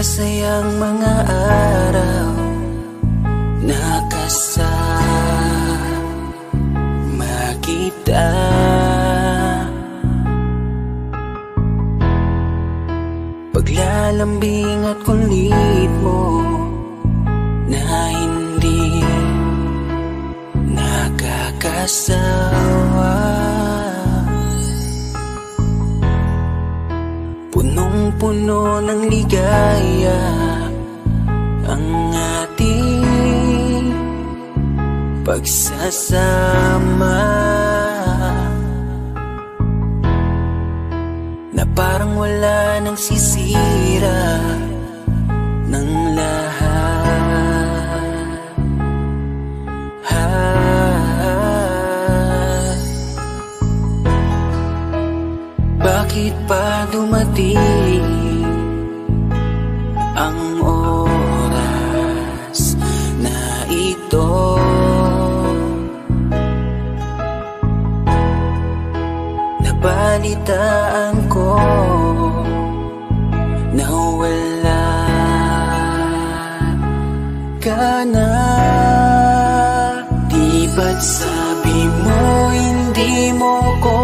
masayang mga araw na kasama kita. Paglalambing at kulit mo na hindi nakakasawa. Punong-puno ng ligaya ang ating pagsasama, na parang wala nang sisira ng lahat. Bakit pa dumating ang oras na ito? Nabalitaan ko na wala ka na. Di ba't sabi mo hindi mo ko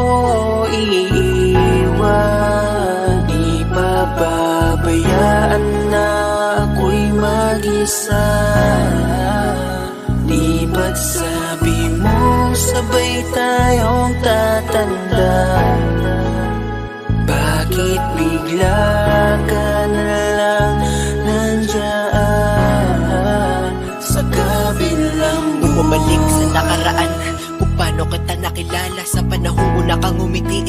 iiwan? Di pababayaan na ako'y mag-isa? Di ba't sabi mo sabay tayong tatanda? Bakit bigla ka na lang nandiyan sa kabilang buhay? Bumalik sa nakaraan, kung paano kita nakilala sa panahong una kang umiti.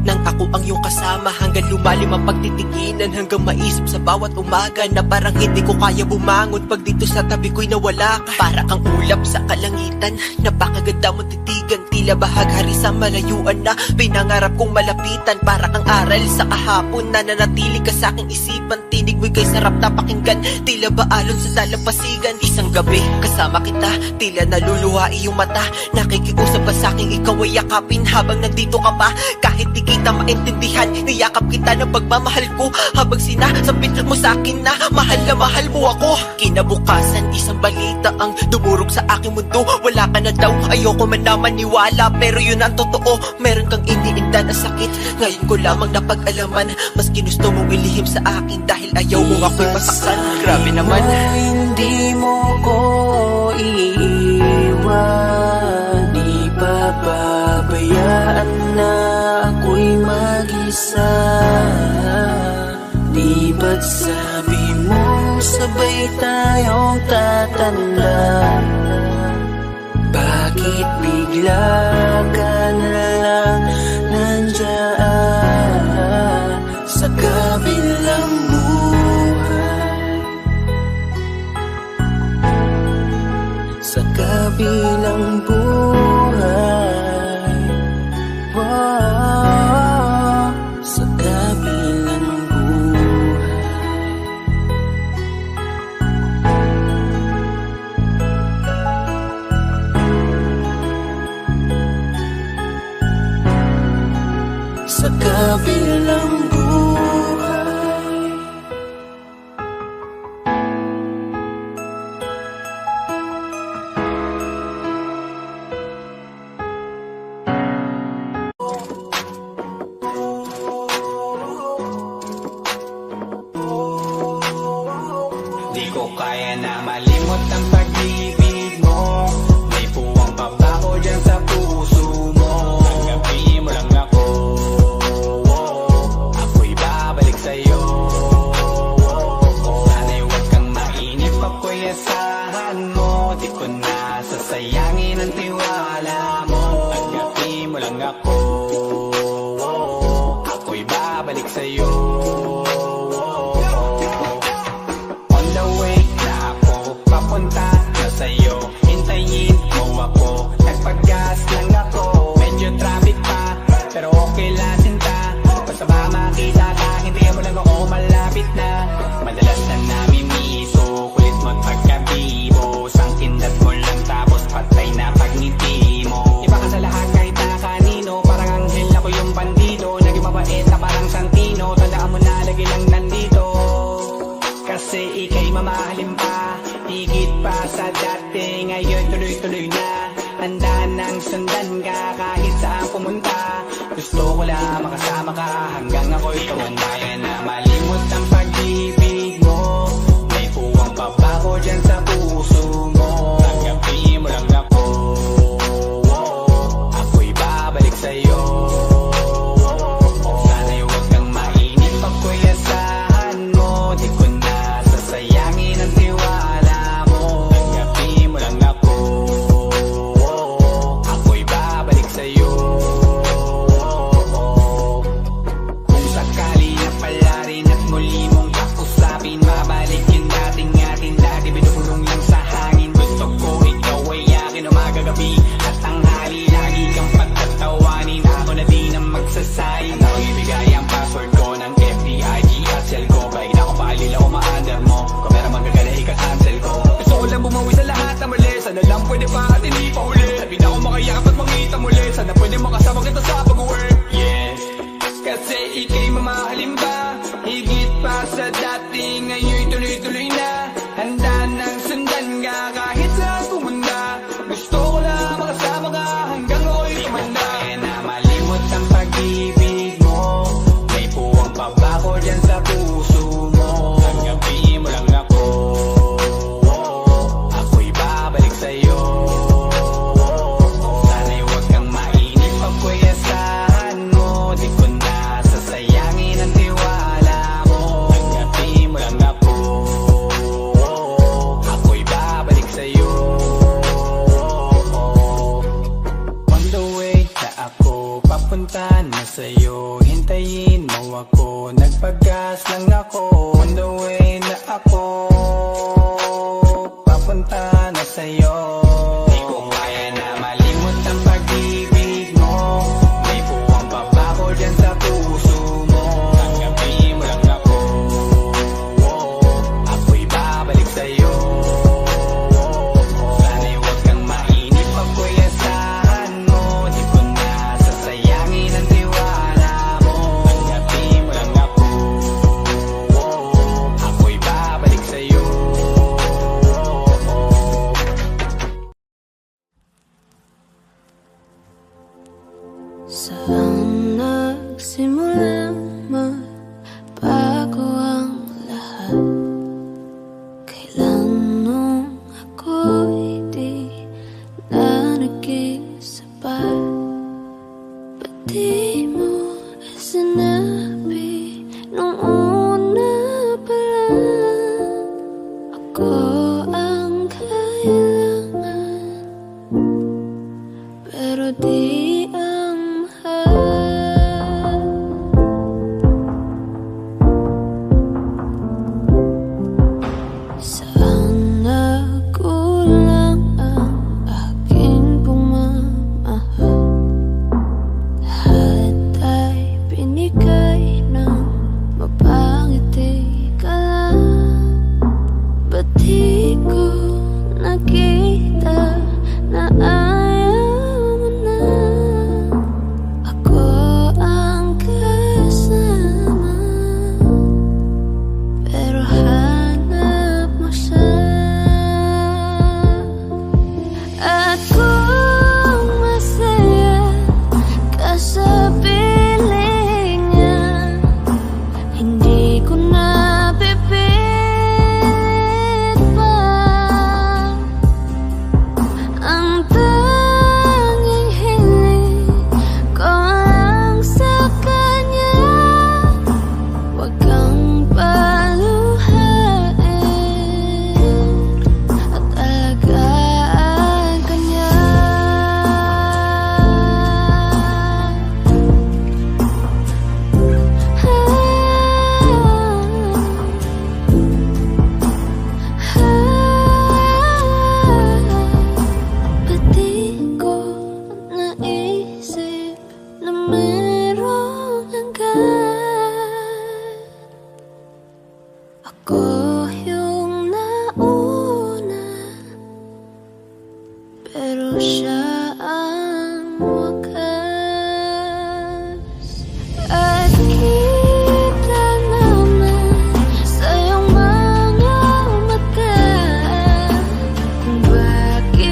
Nang ako ang iyong kasama, hanggang lumalim ang pagtitinginan, hanggang maisip sa bawat umaga na parang hindi ko kaya bumangon pag dito sa tabi ko'y nawala ka. Para kang ulap sa kalangitan, napakaganda mo titigan, tila bahaghari sa malayuan na pinangarap kong malapitan. Para kang aral sa kahapon na nanatili ka sa aking isipan, tinig mo'y kay sarap na pakinggan, tila ba alon sa dalampasigan. Isang gabi kasama kita, tila naluluha iyong mata, nakikiusap ka sa aking ikaw ay yakapin habang nandito ka pa. Kahit di kita maintindihan, niyakap kita ng pagmamahal ko, habang sinasabit mo sa akin na mahal mo ako. Kinabukasan, isang balita ang dumurog sa aking mundo. Wala ka na daw, ayoko man na maniwala, pero yun ang totoo. Meron kang iniinda na sakit, ngayon ko lamang napag-alaman. Mas ginusto mong ilihim sa akin dahil ayaw mo ako'y masaktan. Grabe naman. Hindi mo ko iiwan, di pababayaan na ako'y mag-isa. Di ba't sabi mo sabay tayong tatanda? Bakit bigla ka na lang nandiyan sa kabilang buhay? Sa kabilang buhay, wow, sa kabilang buhay. Sa kabilang buhay. Di ko kaya na malimot ang pag-ibig mo. May puwang pa ba ko dyan sa puso mo? Tanggapin mo lang ako, ako'y babalik sa'yo. Sana'y huwag kang mainip, ako'y asahan mo. Di ko na sasayangin ang tiwala mo. Tanggapin mo lang ako, ako'y babalik sa'yo. Papunta na sa'yo, hintayin mo ako. Nagpag-gas lang ako, medyo traffic pa, pero okay lang sinta. Basta ba makita ka, hintayin mo lang ako, malapit na. Madalas na namimiso, kulit mo't pagkabibo. Sangkindat mo lang tapos patay na pagngiti mo. Iba ka sa lahat kahit na kanino, parang anghel ako ngayon tuloy-tuloy na. Handa nang sundan ka kahit saan pumunta. Gusto ko lang makasama ka hanggang ako'y tumanda. Kaya na malimot ang pag-ibig mo. May puwang pa ba ko dyan sa puso mo? Tanggapin mo lang ako. Ako'y babalik sa'yo. Sana'y huwag kang mainip pag ko'y asahan mo. Di ko na sasayangin ang tiwala mo. Tanggapin mo lang ako. Ako'y babalik sa'yo. Kung sakali na pala rin at muli mong kakusapin, mabalikin natin atin dati binubulong lang sa hangin. Gusto ko ikaw ay akin umaga gabi at tanghali. Lagi kang pagtatawanin, ako na din ang magsasayin. Ako ibigay ang password ko ng FB, IG at cell ko. Baig na kung paalil ako ma-under mo. Kung meron magagala ika-cancel ko. Gusto ko lang bumawi sa lahat na mali. Sana lang pwede pa at hindi pa uli. Sabi na ako makayakap at mangita muli. Sana pwede makasama kita sa pag-work. Yes, kasi ika'y mamahalin ba? Higit pa sa dati, ngayon tuloy-tuloy na. Handa nang sundan ka kahit saan pumunta. Gusto ko lang makasama ka hanggang ako'y tumanda. Kaya na malimot ang pag-ibig mo. May puwang pa ba ko dyan sa puso mo? Tanggapin mo lang ako. Ako'y babalik sa'yo. Sana'y huwag kang mainip pag ko'y asahan mo. Di ko na sasayangin ang tiwala mo. Tanggapin mo lang ako. Ako'y babalik sa'yo. On the way na ako, papunta na sa'yo. Hintayin mo ako, nagpagas lang ako. On the way na ako, papunta na sa'yo. Di ko kaya na malimot ang pag-ibig mo. May puwang pa ba ko dyan sa puso mo? Tanggapin mo lang ako. Ako'y babalik sa'yo. Sana'y huwag kang mainip pag ko'y asahan mo. Di ko na sasayangin ang tiwala mo. Tanggapin mo lang ako. Ako'y babalik sa'yo. Saan nagsimulang magbago ang lahat? Kailan nung ako'y di na naging sapat? Ba't di mo sinabi nung una pa lang? Ako ang kailangan, pero di ang mahal. Saan nagkulang ang aking pagmamahal? Lahat ay binigay ng mapangiti ka lang. Ba't di ko nakita na ayaw mo na? Ako ang kasama, pero hanap mo siya. At kung masaya ka sa piling niya, hindi ko na pipilit pa. Ang tanging hiling ko lang sa kanya, huwag kang paluhain at alagaan ka niya. Ba't di ko naisip na merong hanggan? Ako yung nauna, pero siya ang wakas. At kita naman sa iyong mga mata kung bakit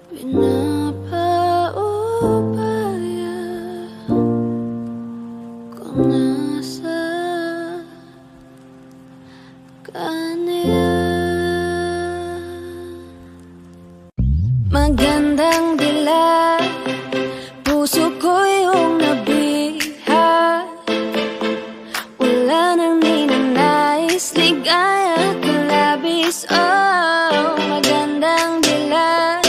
pinapaubaya kung nasa kanya. Magandang dilag, puso ko yung nabihat. Wala nang ninanais, ligaya ka labis. Oh, magandang dilag,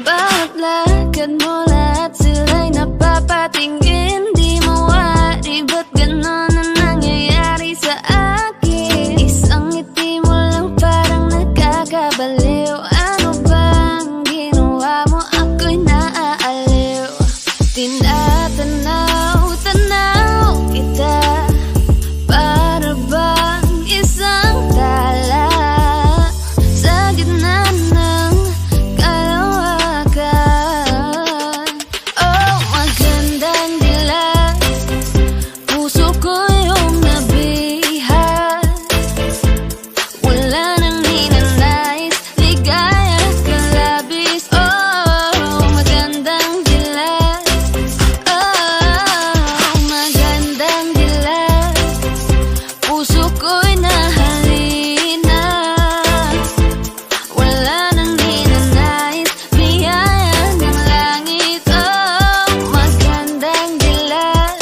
bawat lakad mo lahat sila'y napapatingin. Di mawari, ba't ganon ang nangyayari sa akin? Isang ngiti mo lang parang nakakabaliw. Ano bang ginawa mo? Ako'y naaaliw. Tinatanaw, tanaw kita, para bang isang tala sa gitna ng kalawakan. Oh, magandang dilag, puso ko yung nabihat. Wala nang ninanais, ligaya ka labis. Oh, magandang dilag. Oh, magandang dilag, puso ko'y nahalina. Wala nang ninanais, biyaya ng langit. Oh, magandang dilag,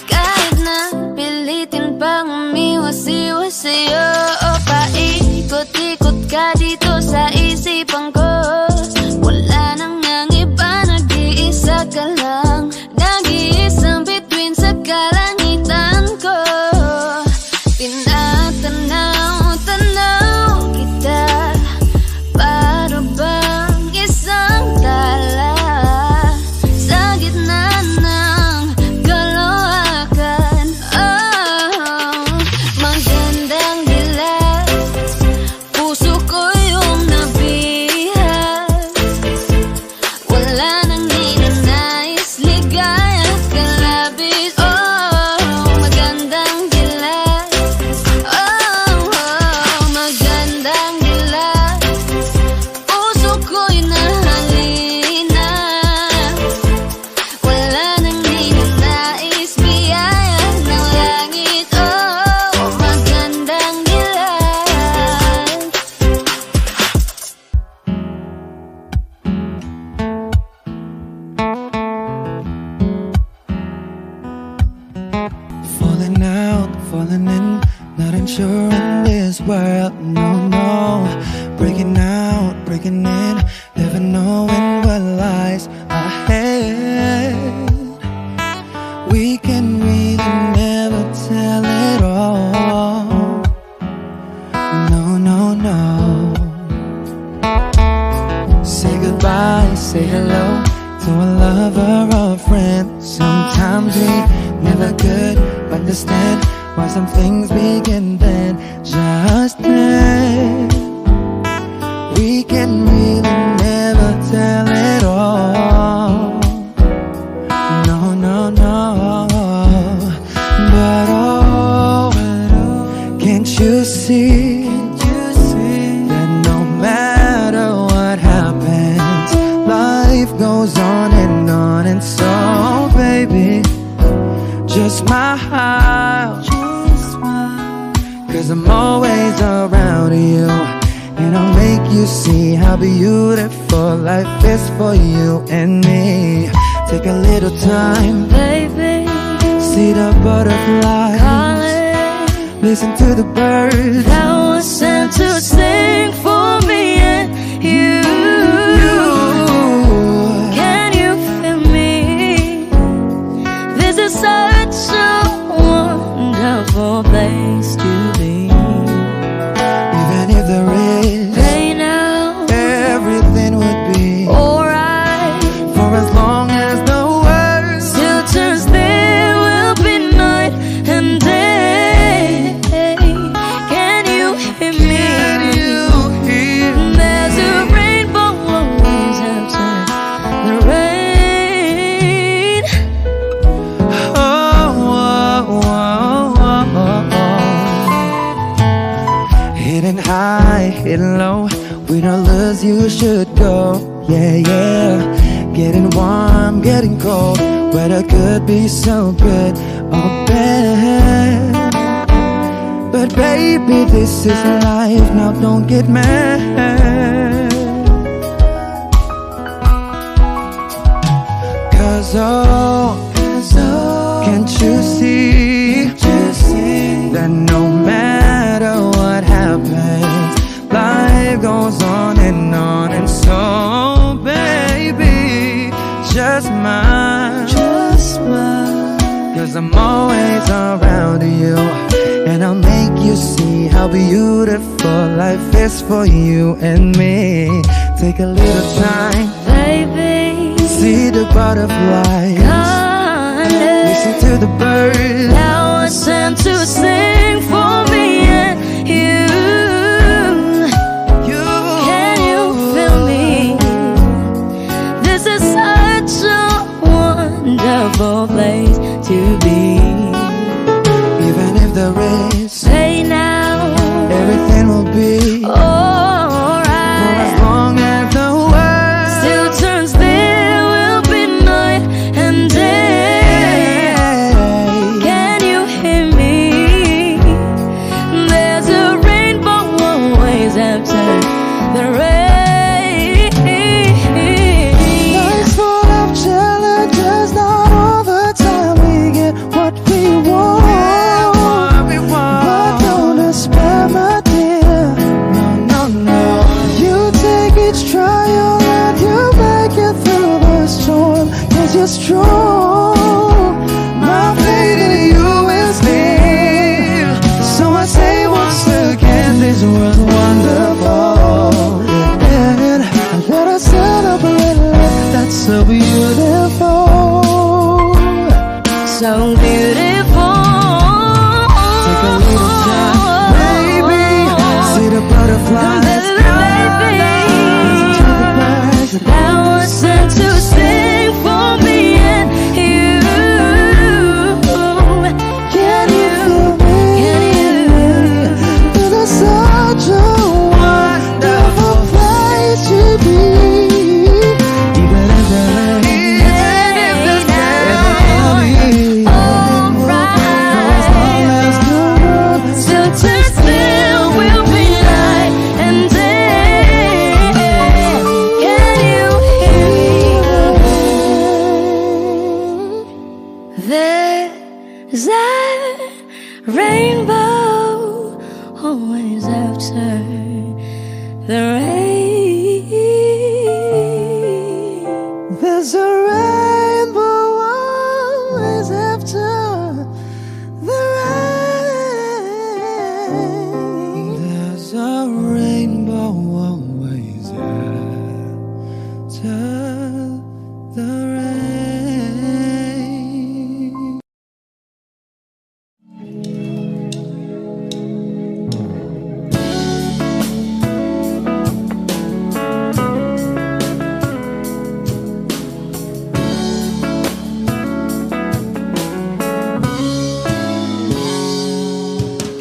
kahit na pilitin pang umiwas-iwas sa'yo. O paikot-ikot ka dito sa isipan ko. Wala nang ang iba, nag-iisa ka lang. Nag-iisang bituin sa kalangitan ko. Tinatanaw-tanaw kita, para bang isang tala sa gitna ng kalawakan. Oh, magandang dilag, puso ko yung nabihat. Wala nang ninanais, ligaya ka labis. Oh, magandang dilag. Oh, magandang dilag, puso ko'y nahalina. Wala nang ninanais, biyaya ng langit. Oh, magandang dilag. Falling out, falling in, not unsure in this world, no, no. Breaking out, breaking in, never knowing what lies ahead. We can really never tell it all. No, no, no. Say goodbye, say hello to a lover or a friend. Sometimes we never could understand why some things begin then, just then. We can really never tell it all. No, no, no. But oh, can't you see that no matter what happens, life goes on, and so baby, just smile, cause I'm always around you, and I'll make you see how beautiful life is for you and me. Take a little time, Baby, see the butterflies, calling, listen to the birds that was sent to sing for me and you. Can you feel me? This is such a wonderful place to be. Even if there is Right now, everything would be alright. for as long as the world Still turns, there will be night and day. Can you hear me? colors you should go. Yeah, yeah. Getting warm, getting cold. Weather could be so good or bad. But baby, this is life. Now don't get mad. Cause can't you see that no matter what happens, life goes on. And so baby, just smile. Cause I'm always around you, and I'll make you see how beautiful life is for you and me. Take a little time, Baby, see the butterflies, listen to the birds. now it's time to sing for me and you. Can you feel me? This is such a wonderful place to be. Even if there is, Say now, everything will be alright. for as long as the world Still turns, there will be night and day. Can you hear me? There's a rainbow always after the rain. Life's full of challenges, not all the time we get what we want. But don't despair, my dear. No, you take each trial and you make it through the storm. Cause you're strong. My faith in you is deep. So I say once again, this was wonderful. And let us celebrate life that's so beautiful. So beautiful. Take a little time, baby. See the butterflies. Listen to the birds. Now it's time to sing for me and you. Can you feel me? This is such a wonderful place to be. Even if there is Still turns, there will be night and day. Can you hear me? There's a rainbow always after the rain. there's a rainbow always after the rain. There's a rainbow always after the rain.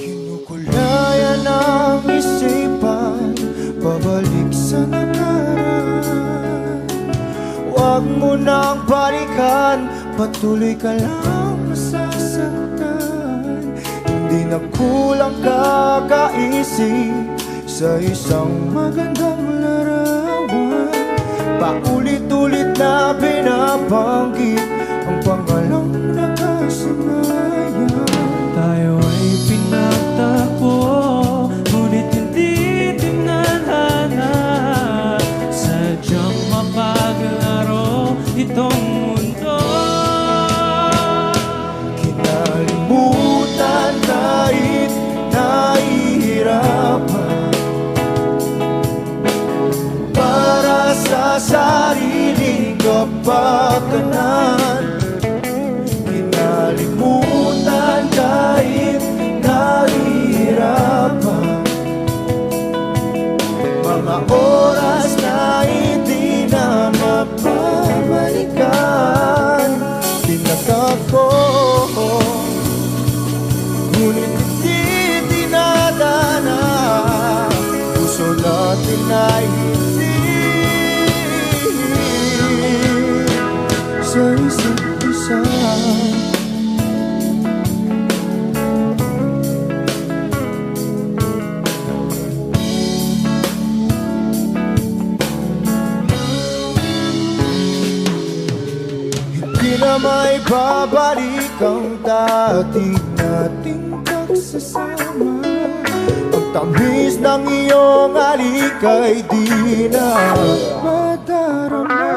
Kinukulaya ng isipan, pabalik sa nakaraan. Huwag mo nang balikan, patuloy ka lang masasaktan. Hindi na kulang kakaisip sa isang magandang larawan. Paulit-ulit na binabanggit ang pangalang nakasanayan. Tayo ay pinagtagpo, ngunit hindi tinadhana. Sadyang mapaglaro itong mundo. Kinalimutan kahit nahihirapan, para sa sariling kapakanan. Kinalimutan kahit nahihirapan, mga oras na hindi na mapabalikan. Tinakak ko, ngunit hindi tinadana. Puso natin ay na may babalik ang dati nating pagsasama. Ang tamis ng iyong halik ay di na madarama.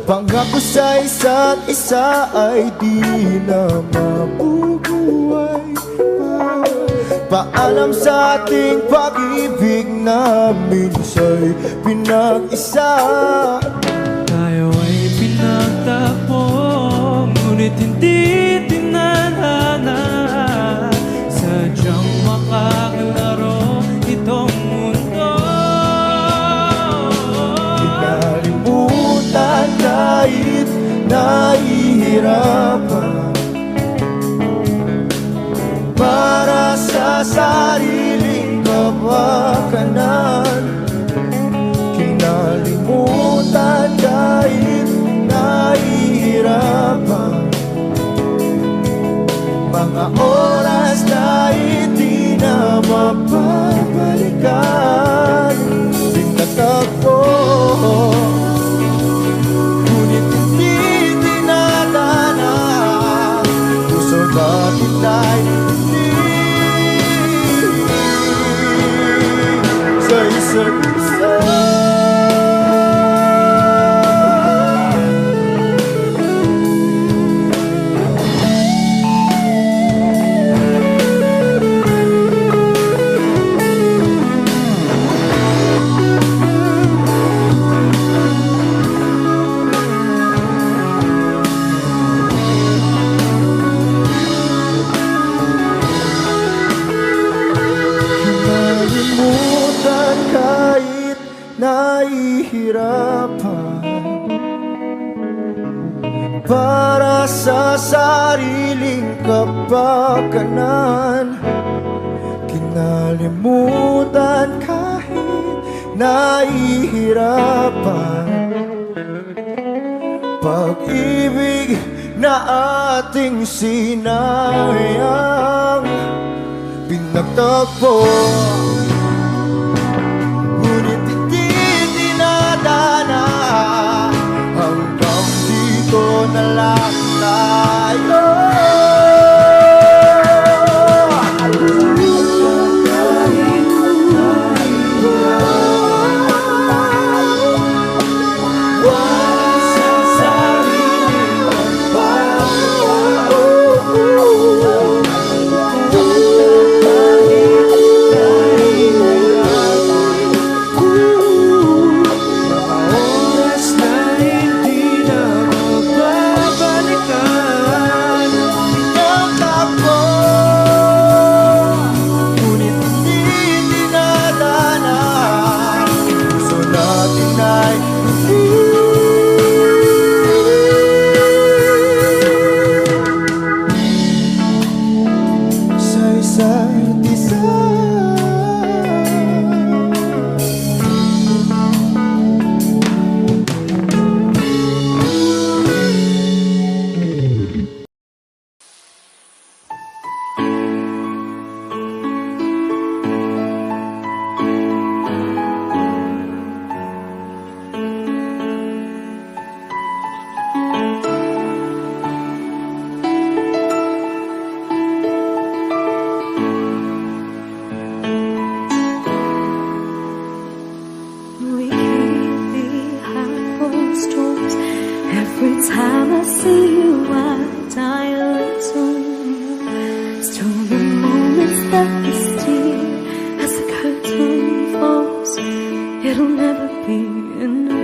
Pangako sa isa't isa ay di na mabubuhay pa. Paalam sa ating pag-ibig na minsa'y pinag-isa. Tayo ay pinagtapos, ngunit hindi tinadhana. Sadyang makakalaro itong mundo. Pinalimutan kahit nahihirapan, para sa sariling kapakanan. Kinalimutan kahit nahihirapan, mga oras na hindi na mapabalikan. Pinatagpo, ngunit hindi tinadhana. Puso natin ay hindi sa isa't isa. Kinalimutan kahit nahihirapan, para sa sariling kapakanan. Kinalimutan kahit nahihirapan, pag-ibig na ating sinayang. Pinagtagpo, ngunit hindi dinadana. Hanggang dito na lang tayo. Every time I see you, I die a little. Still the moments that we steal as the curtain falls. It'll never be enough.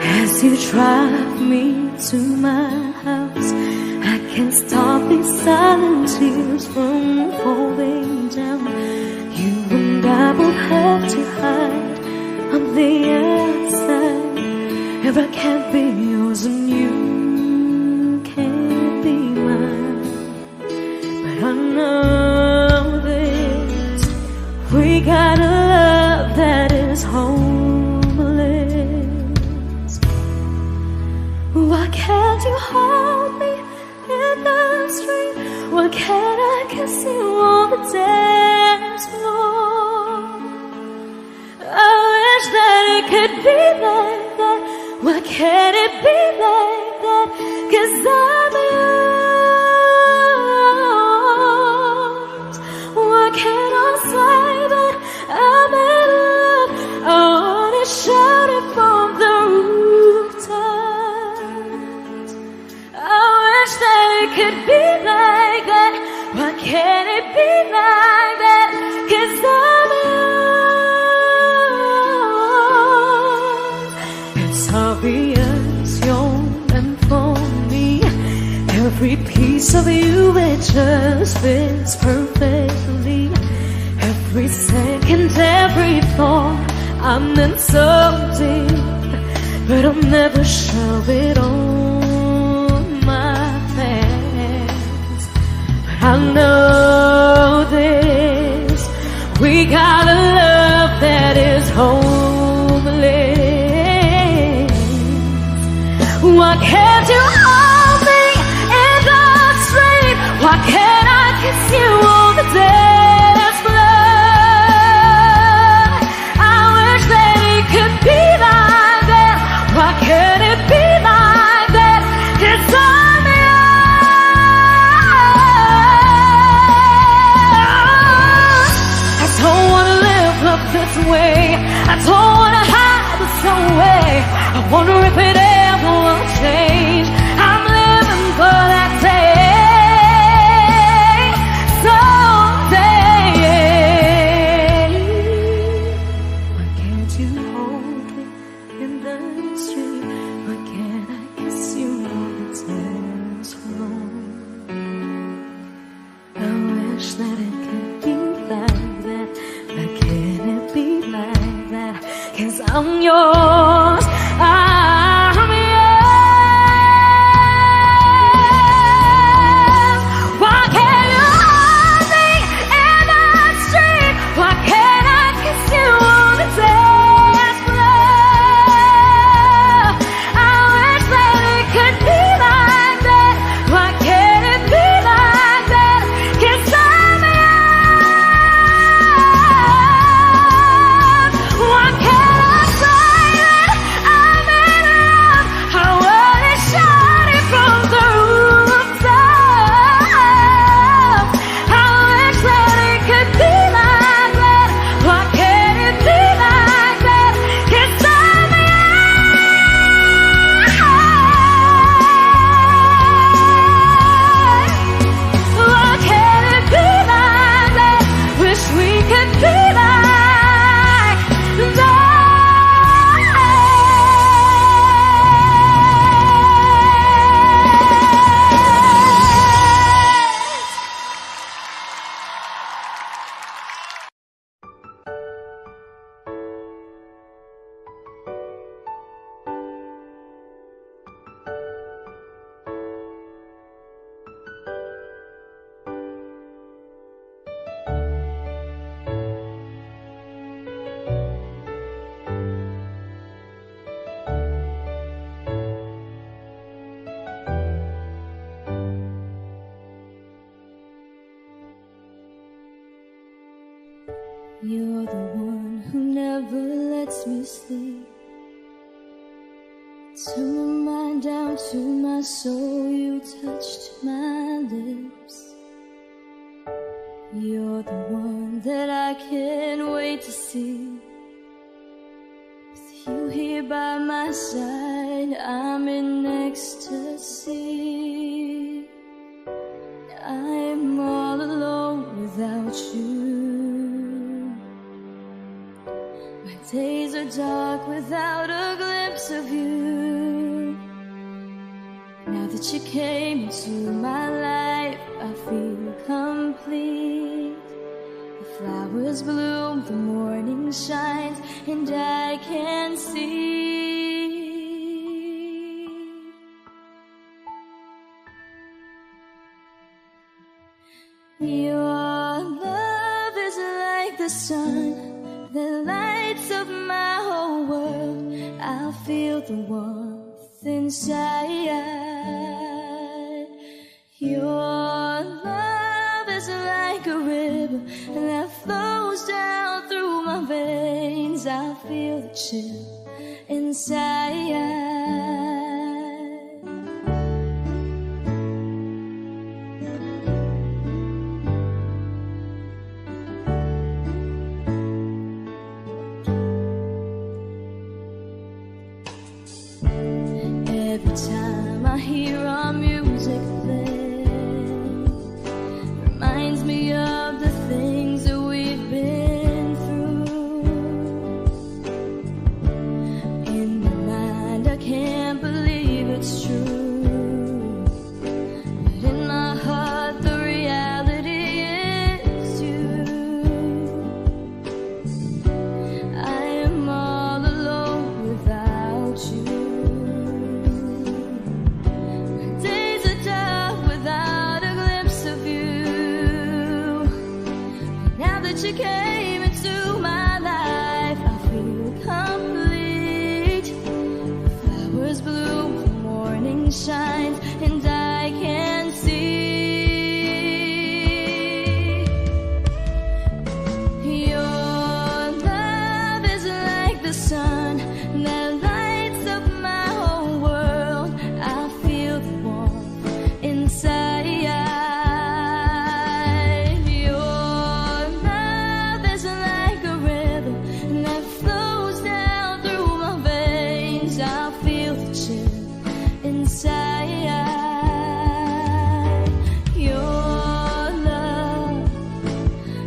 As you drive me to my house, I can't stop these silent tears from falling down. You and I both have to hide on the outside, if I can't be yours and you can't be mine. But I know this, we got a love that is homeless. Why can't you hold me in the street? Why can't I kiss you on the dance floor? I wish that it could be that can it be like that? 'Cause I'm yours. Why can't I say that I'm in love? I wanna shout it from the rooftops. I wish that it could be like that. Why can't it be like that? 'Cause I'm yours. It's obvious you're meant for me. Every piece of you, it just fits perfectly. Every second, every thought, I'm in so deep, but I'll never show it on my face. But I know this, we got a love that is homeless. Why can't you hold me in the street? Why can't I kiss you on the dance floor? I wish that it could be like that. Why can't it be like that? 'Cause I'm yours. I don't wanna live up this way. I don't wanna hide this away. I wonder if it ever will change. I'm living for that day, someday. Why can't you hold me in the street? Why can't I kiss you on the dance floor? I wish that it could be like that. Why can't it be like that? 'Cause I'm yours. I'm yours. Why can't you hold me in the street? Why can't I kiss you on the dance floor? I wish that it could be like that. Why can't it be like that? 'Cause I'm yours. Why can't I say that I'm in love? I wanna shout it from the rooftops. I wish that it could be like that. Why can't it be like that? 'Cause I'm yours. Why can't it be like that? Wish we could be like that. You're the one who never lets me sleep. Turn my mind down to my soul, you touched my lips. You're the one that I can't wait to see. With you here by my side, I'm in ecstasy. I'm all alone without you. My days are dark without a glimpse of you. Now that you came into my life, I feel complete. The flowers bloom, the morning shines, and I can see. Your love is like the sun that lights up my whole world. I feel the warmth inside. Your love is like a river that flows down through my veins. I feel the chill inside. came into my life, I feel complete. Flowers bloom, the morning shines, and I can see your love is like the sun that lights up my whole world. I feel the warmth inside. Your love is like a river that flows down through my veins. I feel the chill inside. Your love,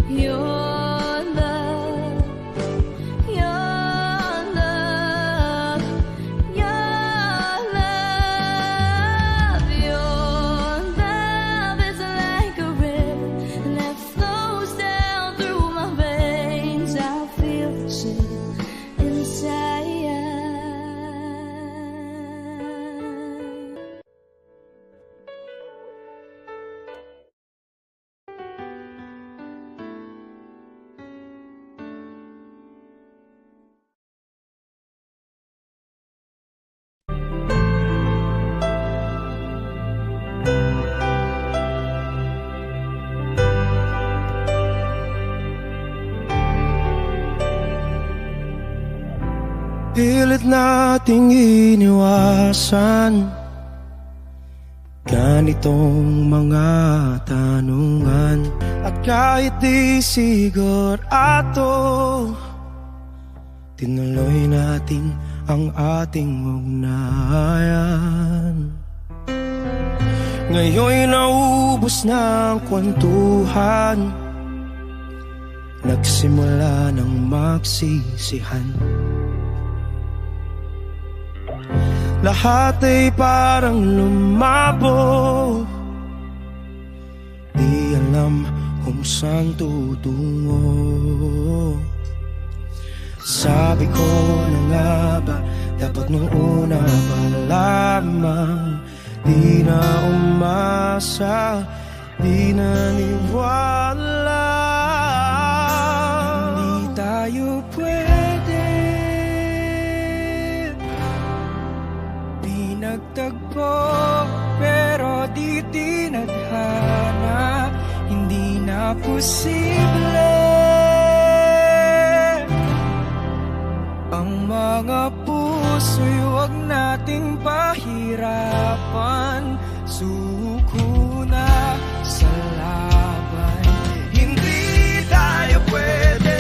your love, your love, your love. Your love is like a river that flows down through my veins. I feel the chill inside. Pilit nating iniwasan ganitong mga tanungan. At kahit di sigurado, tinuloy natin ang ating ugnayan. Ngayon'y naubos na ang kwentuhan, nagsimula ng magsisihan. Lahat ay parang lumabo, di alam kung saan tutungo. Sabi ko na nga ba, dapat nung una pa lamang, di na umasa, di naniwala. Hindi tayo pwede nagtagpo, pero di tinadhana. Hindi na posible ang mga puso'y huwag nating pahirapan. Suko na sa laban, hindi tayo pwede.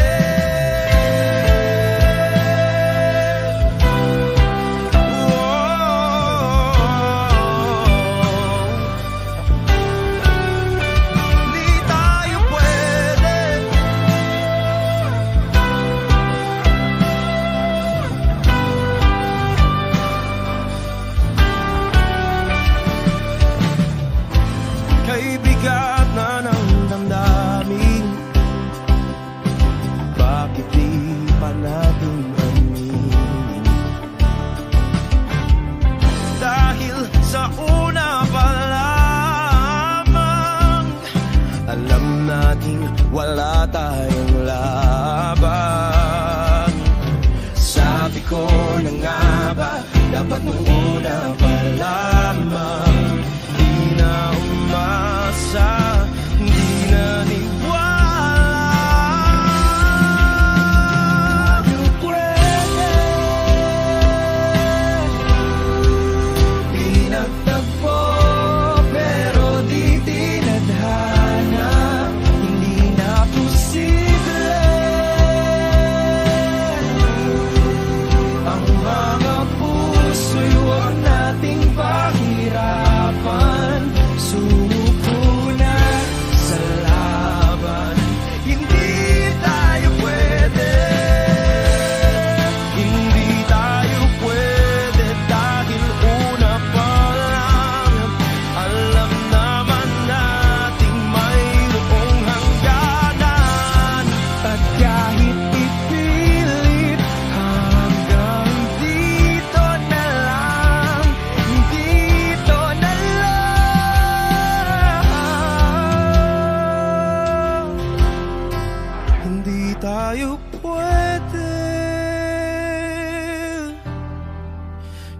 tayo pwede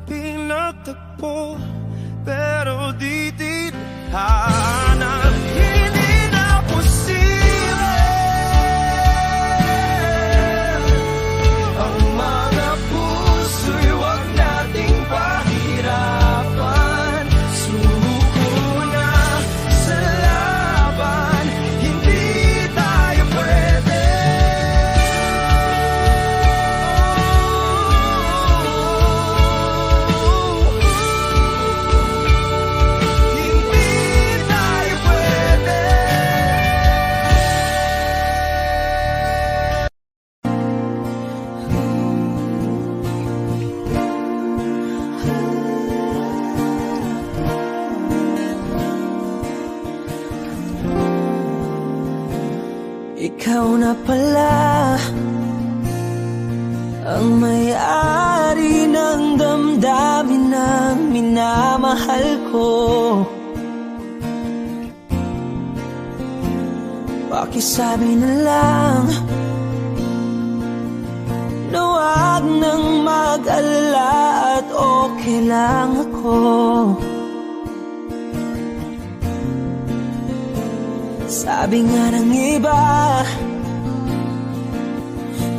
pinagtagpo, pero di tinhanap. Hindi na posible ang mga puso'y wag nating pahirapan. Sumuko na sa laban, hindi tayo pwede. Hindi tayo pwede. Ikaw na pala ang may-ari ng damdamin ng minamahal ko. Pakisabi na lang na wag nang mag-alala at okay lang ako. Sabi nga ng iba,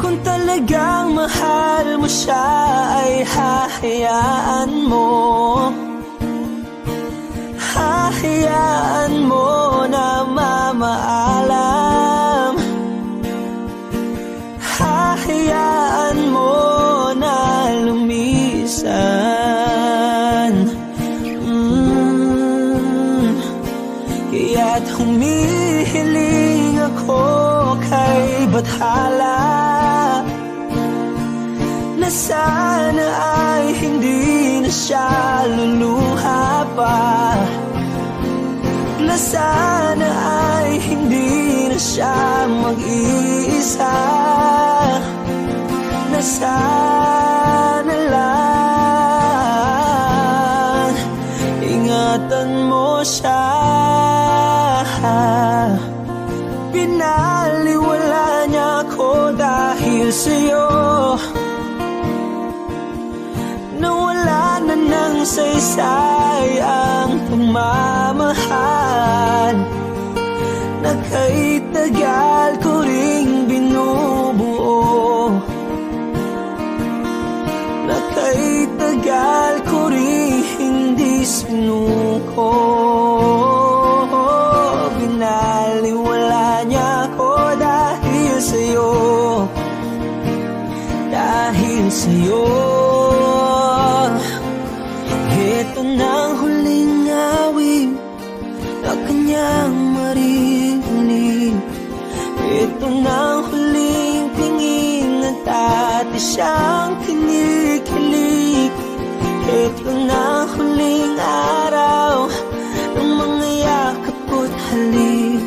kung talagang mahal mo siya ay hahayaan mo. Hahayaan mo na mamaalam. Hahayaan mo na lumisan. Kaya't humihiling ako kay Bathala na sana ay hindi na siya luluha pa, na sana ay hindi na siya mag-iisa, na sana lang ingatan mo siya. Pinaliwala niya ako dahil sa'yo, nawala na ng saysay ang pagmamahal na kay tagal ko ring binubuo, na kay tagal ko ring hindi sinuko. Binaliwala niya ako dahil sa'yo, dahil sa'yo. Ito na ang huling awit na kanyang maririnig. Ito na ang huling tingin na dati siyang kinikilig. Ito na ang huling araw ng mga yakap ko't halik.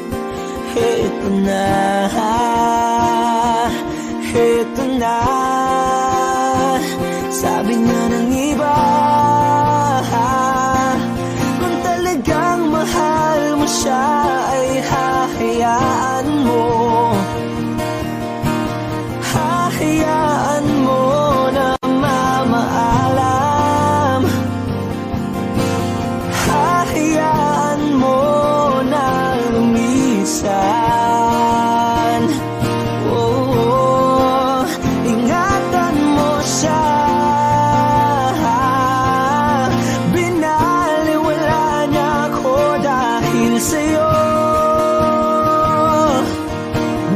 Ito na, ito na. Sabi nga ng iba, kung talagang mahal mo siya ay hahayaan mo. Hahayaan mo na mamaalam. Hahayaan mo na lumisan. Oh, ingatan mo siya. Binaliwala niya ako dahil sa'yo,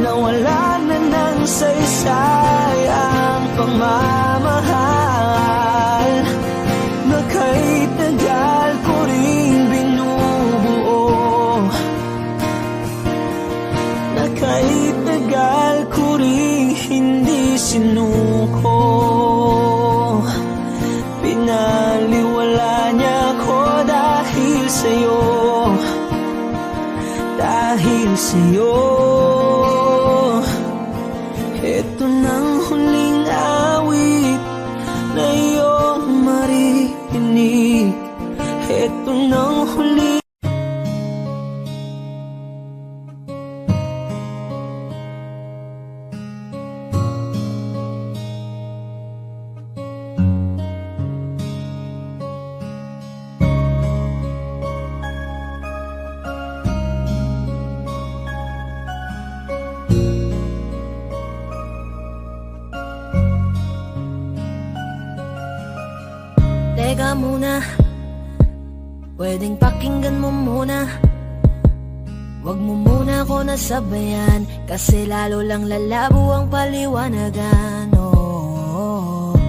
nawala na ng saysay ang pagmamahal na kay tagal ko ring binubuo, na kay tagal ko ring hindi sinuko. Pinaliwala niya ako dahil sa'yo, dahil sa'yo. Ito nang huling awit na iyong maririnig. Ito nang huling teka muna, pwedeng pakinggan mo muna. Wag mo muna ako nasabayan, kasi lalo lang lalabo ang paliwanagan.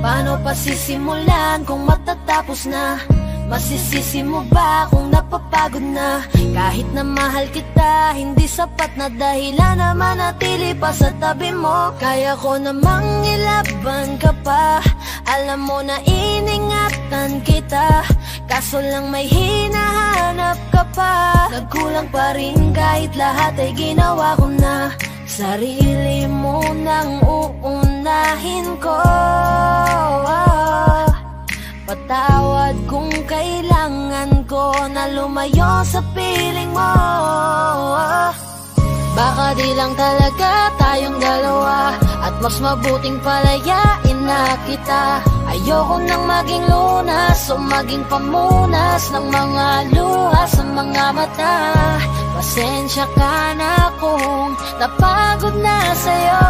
Paano pa sisimulan kung matatapos na? Masisisi mo ba kung napapagod na? Kahit na mahal kita, hindi sapat na dahilan na manatili pa sa tabi mo. Kaya ko namang ilaban ka pa, alam mo na iningatan kita, kaso lang may hinahanap ka pa. Nagkulang pa rin kahit lahat ay ginawa ko na. Sarili mo nang uunahin ko. Patawad kung kailangan ko na lumayo sa piling mo. Baka di lang talaga tayong dalawa, at mas mabuting palayain na kita. Ayoko nang maging lunas o maging pamunas ng mga luha sa mga mata. Pasensya ka na kung napagod na sa'yo.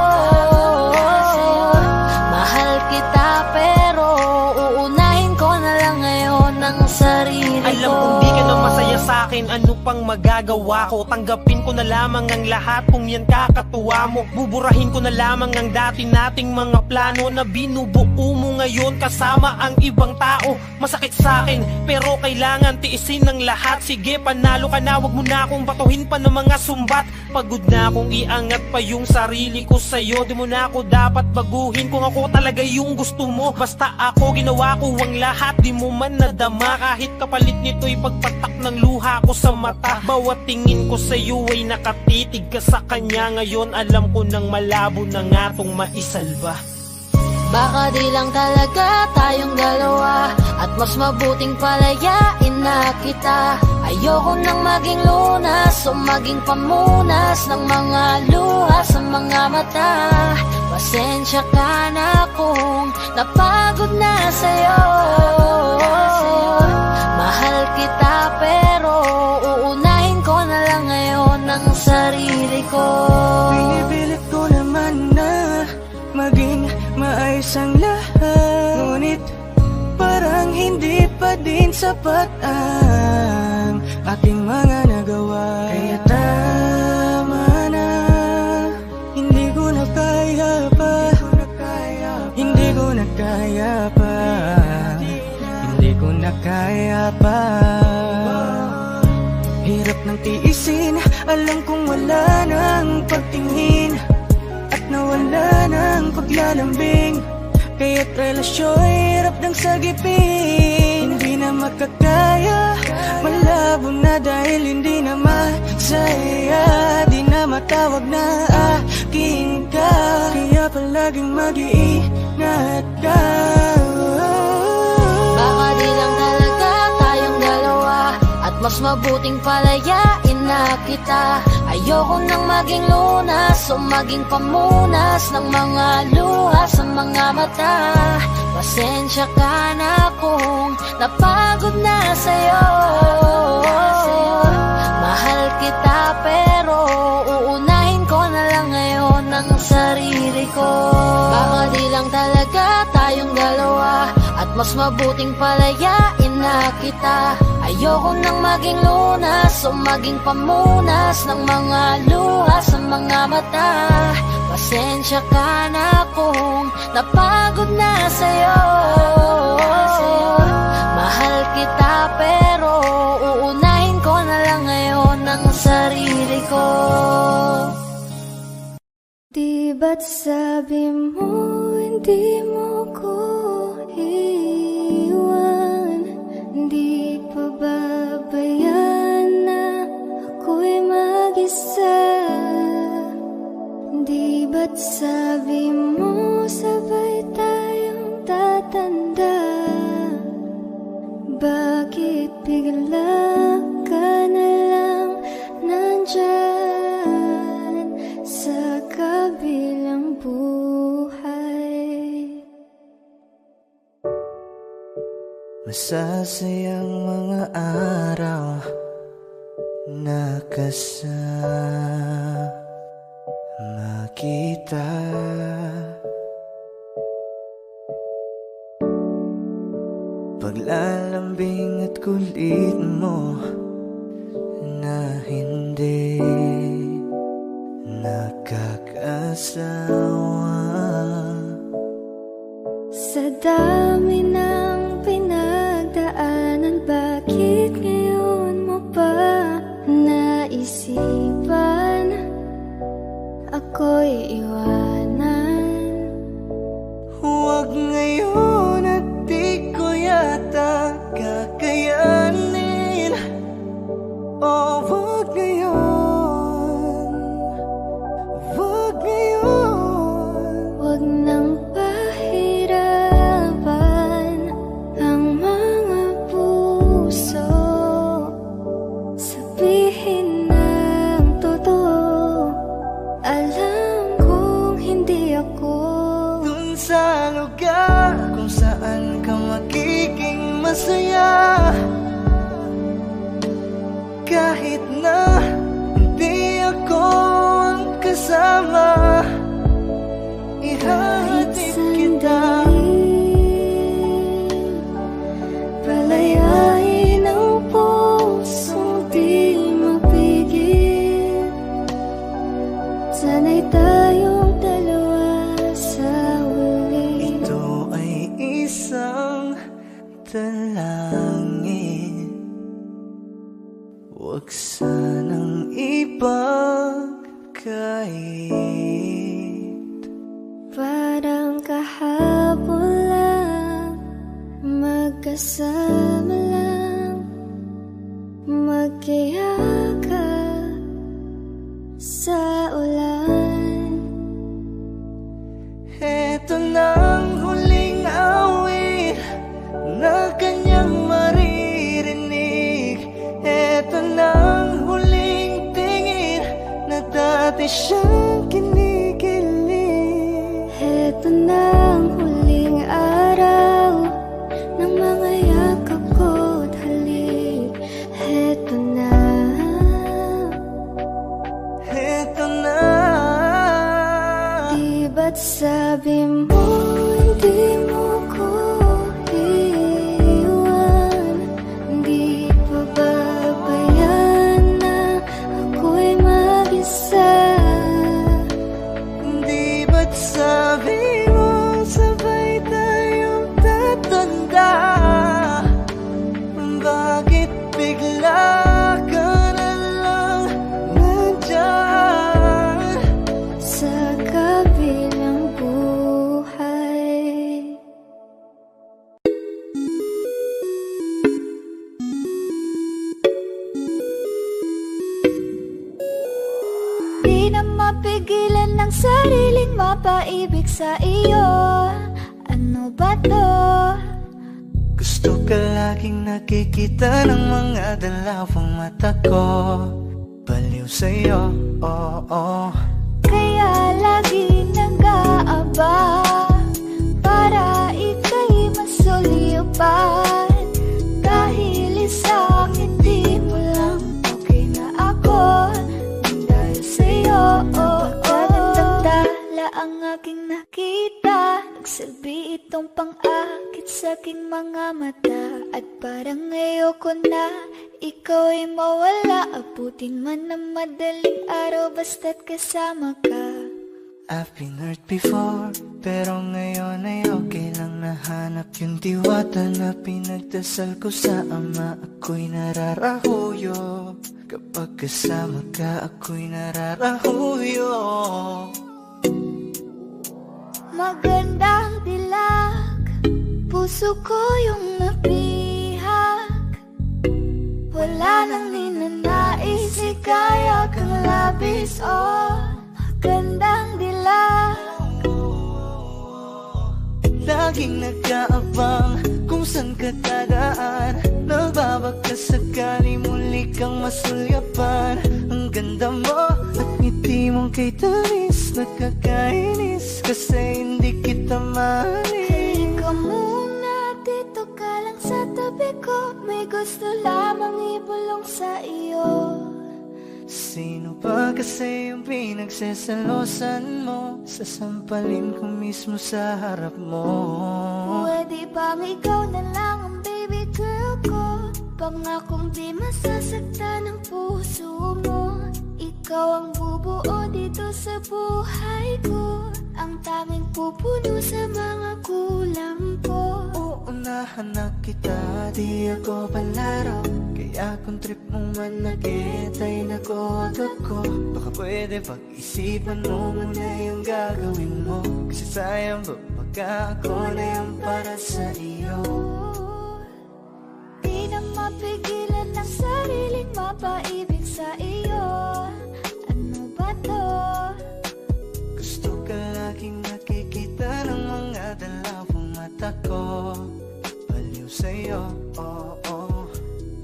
Mahal kita pero uunahin ko na lang ngayon ang sarili ko. Alam kong di ka na masaya sa'kin, ano pang magagawa ko? Tanggapin ko na lamang ang lahat kung yan kakatuwa mo. Buburahin ko na lamang ang dati nating mga plano na binubuo mo ngayon kasama ang ibang tao. Masakit sa'kin pero kailangan tiisin ng lahat. Sige, panalo ka na, wag mo na akong batuhin pa ng mga sumbat. Pagod na akong iangat pa yung sarili ko sa'yo. Di mo na ako dapat baguhin kung ako talaga yung gusto mo. Basta ako ginawa ko ang lahat, di mo man nadama. Kahit kapalit nito'y pagpatak ng luha ko sa mata. Bawat tingin ko sa'yo ay nakatitig ka sa kanya. Ngayon alam ko nang malabo na nga tong maisalba. Baka di lang talaga tayong dalawa, at mas mabuting palayain na kita. Ayoko nang maging lunas o maging pamunas ng mga luha sa mga mata. Pasensya ka na kung napagod na sa'yo. Mahal kita pero uunahin ko na lang ngayon ang sarili ko. Pinipilit ko naman na maging maayos ang lahat, ngunit parang hindi pa din sapat ang ating mga nagawa. Kaya tama na, hindi ko na kaya pa, hindi ko na kaya pa, hindi ko na kaya pa. Hirap ng tiisin, alam kong wala nang pagtingin at nawala ng paglalambing. Kaya't relasyo'y hirap ng sagipin. Hindi na makakaya, malabo na dahil hindi na masaya. Di na matawag na akin ka, kaya palaging mag-iingat ka. Baka di lang talaga tayong dalawa, at mas mabuting palayain na kita. Ayoko nang maging lunas o maging pamunas ng mga luha sa mga mata. Pasensya ka na kung napagod na sa'yo. Mahal kita pero uunahin ko na lang ngayon ang sarili ko. Baka di lang talaga tayong dalawa, at mas mabuting palayain na kita. Ayoko nang maging lunas o maging pamunas ng mga luha sa mga mata. Pasensya ka na kung napagod na sa'yo. Mahal kita pero uunahin ko na lang ngayon ang sarili ko. Di ba't sabi mo hindi mo ko iwan? Di pa babayaan na ako'y mag-isa? Di ba't sabi mo sabay tayong tatanda? Bakit bigla ka na lang nandyan sa kabilang buhay? Masasayang mga araw na kasama kita. Pag lalambing at kulit mo na hindi nakakasawa. Sa dami ng pinagdaanan, bakit ngayon mo pa naisipan ako'y iwanan? Huwag ngayon at di ko yata kakayanin. Oh, huwag ngayon, huwag ngayon. Huwag nang pahirapan ang mga puso. Sabihin ng totoo, alam kong hindi ako Dun sa lugar kung saan ka magiging masaya, kahit na hindi ako ang kasama, ihahatid kita. palayain ang pusong di mapigil. Sana'y tayong dalawa sa huli. Ito ay isang dalangin, huwag sanang ipagkait. Parang kahapon lang, magkasama lang, magkayakap sa ulan. Eto nang huling awit na kanyang maririnig. Eto nang huling tingin na dati siyang kinikilig. Heto na ang huling araw ng mga yakap ko't halik. Heto na. Eto na. Di ba't sabi mo hindi mo ko iwan? Di pa babayan na ako'y mag-isa? Di ba't sabi mo sabay tayong tatanda? Bakit bigla ka na lang nandyan Sa kabilang buhay? Di na mapigilan ng sariling mapaibig sa iyo. Ano ba to? Gusto ka laging nakikita ng mga dalawang mata ko. Baliw sa'yo, oo. Kaya lagi nag-aaba para ika'y masulipan. Dahil sa'kin di mo lang okay na ako nang dahil sa'yo. Pagkagandang tala ang aking nakita, nagsilbi itong pang-akit sa aking mga mata. At parang ayoko na ikaw ay mawala, abutin man ng madaling araw basta't kasama ka. I've been hurt before, pero ngayon ay okay lang. Nahanap yung diwata na pinagdasal ko sa ama. Ako'y nararahuyo, kapag kasama ka ako'y nararahuyo. Magandang dilag, puso ko yung napihak. Wala nang ninanais, ikaya kang labis. Oh, magandang dilag. Laging nag-aabang kung saan ka dadaan. Nagbabaka sakali muli kang masulyapan. Ang ganda mo at ngiti mong kay tamis, nakakainis kasi hindi kita mahalin. Halika muna, dito ka lang sa tabi ko. May gusto lamang ibulong sa iyo. Sino ba kasi yung pinagsasalosan mo? Sasampalin ko mismo sa harap mo. Pwede ba ikaw na lang ang baby Pangakong di masasaktan ang puso mo. Ikaw ang bubuo dito sa buhay ko, ang tanging pupuno sa mga kulang ko. Uunahan na kita, di ako palaro. Kaya kung trip mong manakit ay nakodot ko. Baka pwede pag-isipan mo muna yung gagawin mo. Kasi sayang ba pagka ako na yung para sa iyo. Di na mapigilan ang sariling mapaibig sa iyo. Ano ba to? Gusto ka laging nakikita ng mga dalawang mata ko. Baliw sa'yo, oo.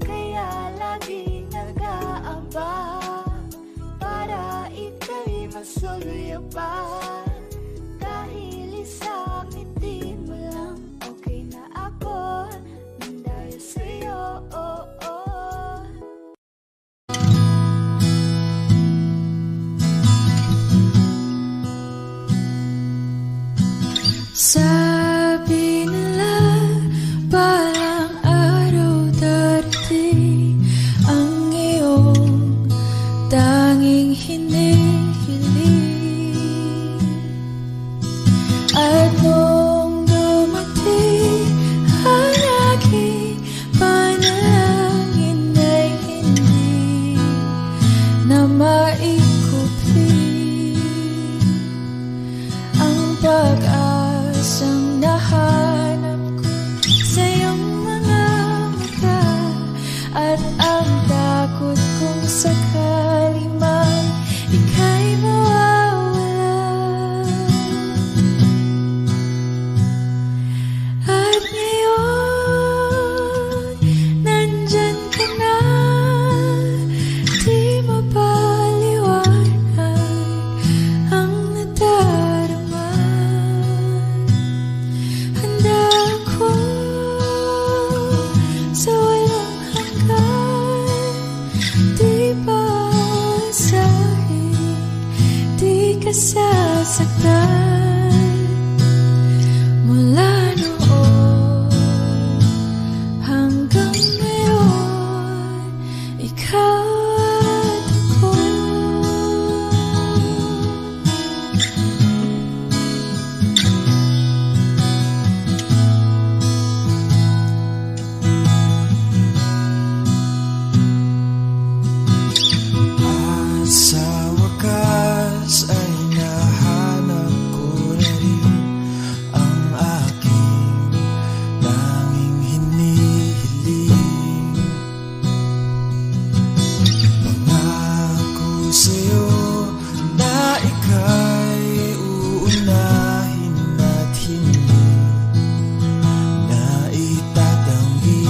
Kaya laging nag-aabang para ika'y masuluyapan. Dahil isang ngiti mo lang, okay na ako nang dahil sa'yo, oo. Sabi nila parang araw darating ang iyong tanging hinihiling. At nung dumating ang aking panalangin ay hindi na maikupli ang pag-asang nahanap ko sa iyong mga mata. At ang takot kong sakali man ika'y mawawala. At ngayon, nandyan ka na, di mapaliwanag ang nadarama. Handa ako sa walang hanggan, di paasahin, di ka sasaktan. Mula noon hanggang ngayon, ikaw at ako. Sa wakas ay nahanap ko na rin ang aking tanging hinihiling. Pangako sa'yo na ika'y uunahin at hindi na itatanggi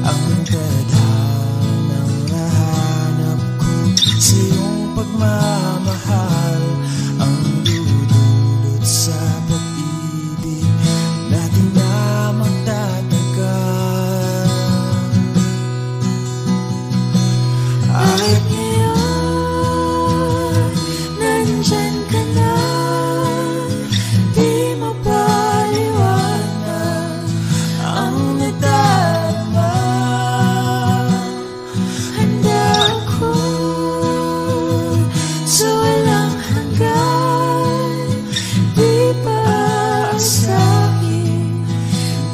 ang tadhanang nahanap ko sa iyong pagmamahal, ang dudulot sa pag-ibig natin na magtatagal. At ngayon, nandyan ka na, di mapaliwanag ang nadarama. Handa ako sa walang hanggan, di paasahin,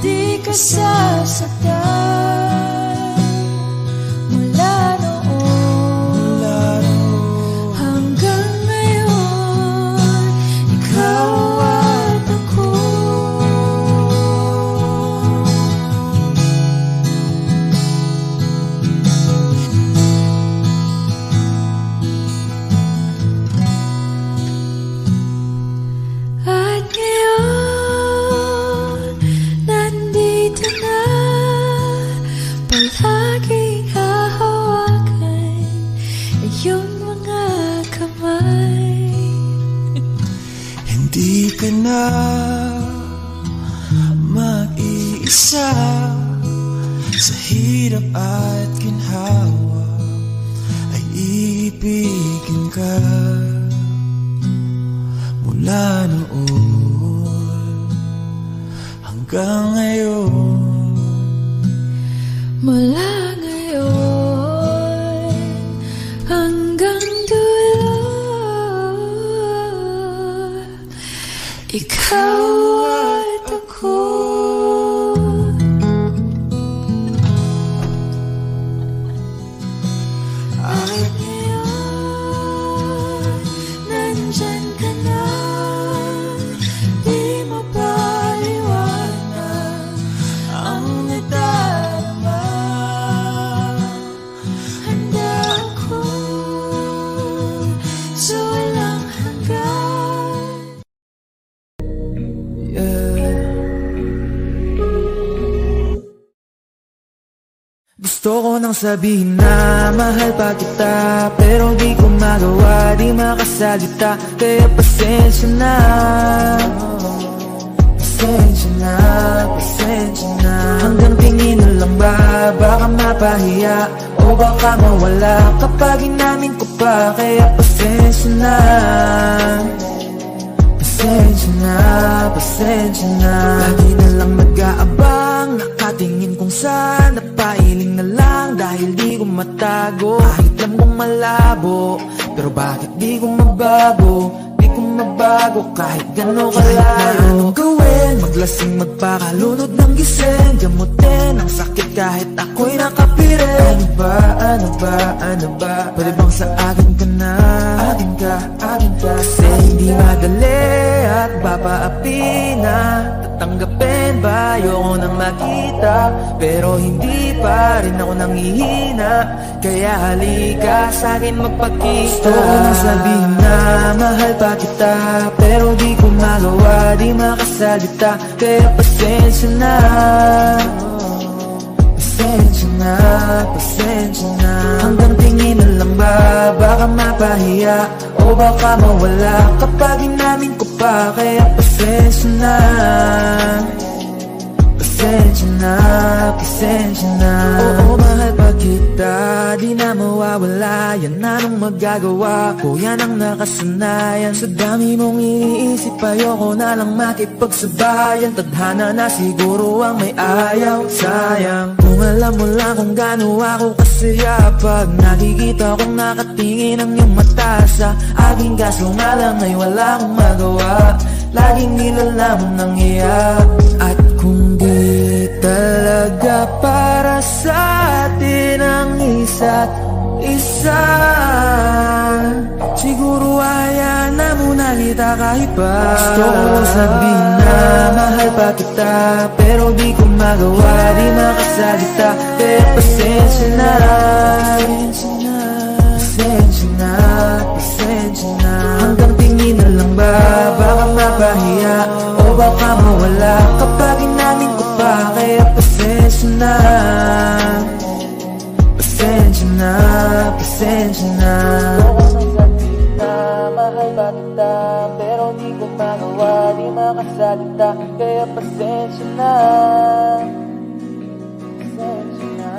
di ka sasaktan. Mula noon hanggang ngayon, ikaw at ako. At ngayon, nandito na, palaging hahawakan iyong mga kamay. Hindi ka na mag-iisa sa hirap at ginhawa, ay ibigin ka. Mula noon hanggang ngayon, Ikaw at ako. Bakit ngayon nandyan ka na? Di mapaliwanag ang nadarama. Handa ako sa walang hanggan. Gusto ko nang sabihin na mahal pa kita, pero di ko magawa, di makasalita. Kaya pasensya na, pasensya na, pasensya na. Hanggang tingin na lang ba, baka mapahiya o baka mawala kapag inamin ko pa. Kaya pasensya na, pasensya na, pasensya na. Lagi na lang nag-aabang, nakatingin kung saan, napailing na lang dahil di ko matago. Kahit alam kong malabo, pero bakit di ko mabago? Di ko mabago kahit gano'n kalayo. Kahit na anong gawin, maglasing, magpakalunod ng gising, gamutin ang sakit kahit ako'y nakapirin. Ano ba, ano ba, ano ba? Pwede bang sa akin ka na? Akin ka, akin ka. Kasi hindi madali at papaapi na. Tatanggapin ba? Ayoko nang makita, pero hindi pa rin ako nangihina. Kaya halika sa'kin magpakita. Gusto ko nang sabihin na mahal pa kita, pero di ko magawa, di makasalita. Kaya pasensya na, pasensya na, pasensya na. Hanggang tingin na lang ba, baka mapahiya o baka mawala kapag inamin ko pa. Kaya pasensya na, pasensya na, pasensya na. Oo, mahal pa kita, di na mawawala. Yan anong magagawa ko, yan ang nakasanayan. Sa dami mong iniisip, ayoko na lang makipagsabayan. Tadhana na siguro ang may ayaw. Sayang, kung alam mo lang kung gaano ako kasaya pag nakikita kong nakatingin ang iyong mata sa aking. Kaso nga lang ay wala akong magawa, laging nilalamon ng iyak. At kung di talaga para sa atin ang isa't isa, siguro hayaan na muna kita kahit pa. Gusto ko sabihin na mahal pa kita, pero di ko magawa, di makasalita. Kaya pasensya na, pasensya na, pasensya na. Hanggang tingin na lang ba, baka mapahiya o baka mawala kapag inamin ko pa. Kaya pasensya na, pasensya na, pasensya na. Mahal ba kita, pero di ko magawa, di makasalita. Kaya pasensya na, pasensya na,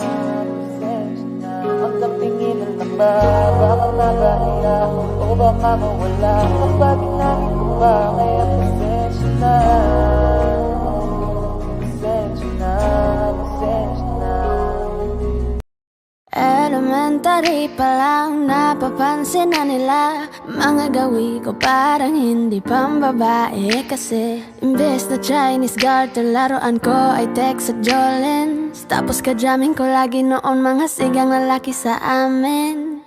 pasensya na. Hanggang tingin na lang ba, baka mapahiya o baka mawala kapag inamin ko pa. Kaya pasensya na, pasensya na, pasensya na. Elementary pa lang napapansin na nila mga gawi ko parang hindi pambabae. Kasi imbes na Chinese garter, laruan ko ay Tex at Jolens. Tapos ka-jamming ko lagi noon mga sigang lalaki sa amin.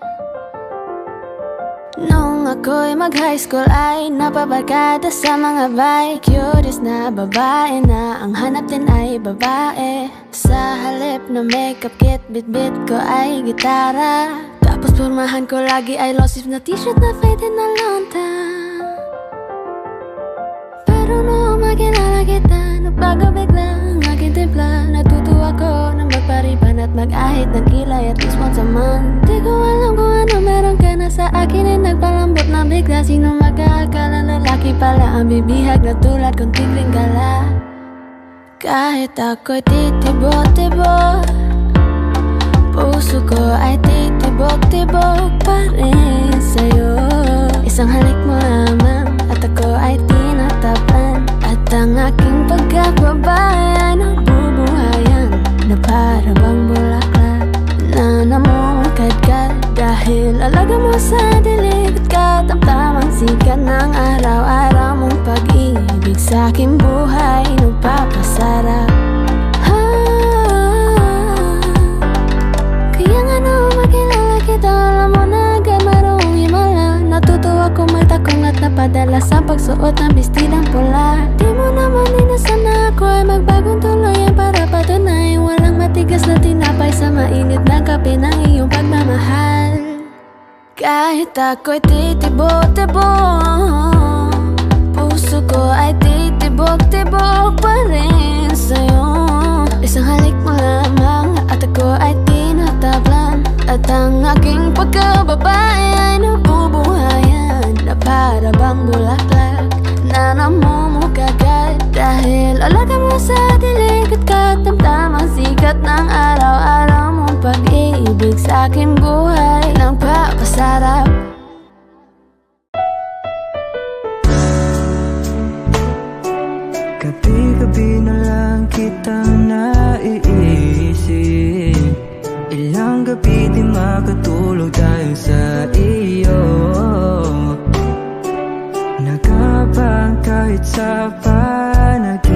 Nung ako'y mag-high school ay napabarkada sa mga bike. Curious na babae na ang hanap din ay babae. Sa halip na makeup kit, bit-bit ko ay gitara. Tapos pormahan ko lagi ay low sleeve na t-shirt na faded na lonta. Pero nung makilala kita, nagbago bigla ang aking timpla. Natutuwa ko na magpariban at mag-ahit ng kilay at least once a month. Di ko alam kung ano meron ka na sa akin ay nagpalambot na bigla. Sino mag-aakala lalaki pala ang bibihag na tulad kong tigring gala. Kahit ako'y titibok-tibok, puso ko ay titibok-tibok pa rin sa'yo. Isang halik mo lamang at ako ay tinatapan. At ang aking pagkakbabae ay nabubuhayan na para bang bulaklak na namumukadkad. Dahil alaga mo sa dilig at katamtamang sikat ng araw-araw mong pag-ibig. sa aking buhay, nagpapasarap. Kaya nga nung makilala kita, alam mo na agad marunong himala. Natutuwa ko magtakong at napadala sa pagsuot ng bestidang pula. Di mo naman inasam na ako ay magbagong tuluyan para patunayan walang matigas na tinapay sa mainit na kape ng iyong pagmamahal. Kahit ako'y titibok-tibok, puso ko ay titibok-tibok pa rin sa'yo. Isang halik mo lamang at ako ay tinatablan, at ang aking pagkababae ay nabubuhayan na para bang bulaklak na namumukagad. Dahil alaga mo sa dilig at katamtamang sikat ng araw-araw mong pag-ibig sa aking buhay nagpapasarap. Gabi-gabi na lang kitang naiisip. Ilang gabi di makatulog dahil sa iyo. Nagabang kahit sa panaginip,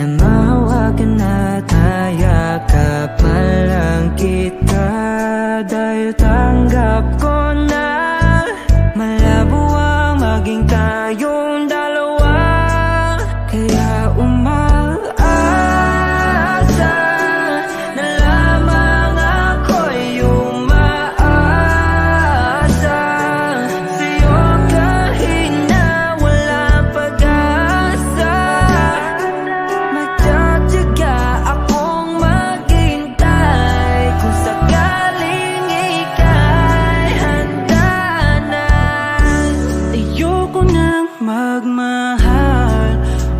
na mahawakan at hayakapan lang kita. Dahil tanggap ko na malabo ang maging tayong dalawa. Kaya umaasa na lamang ako'y umaasa sa'yo kahit na walang pag-asa. Magtsatsaga akong maghintay kung sakaling ika'y handa na. Ayoko nang magmahal,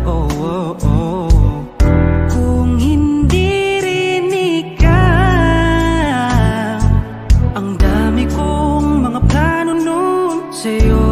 oh, oh, oh, kung hindi rin ikaw. Ang dami kong mga plano nun sa'yo.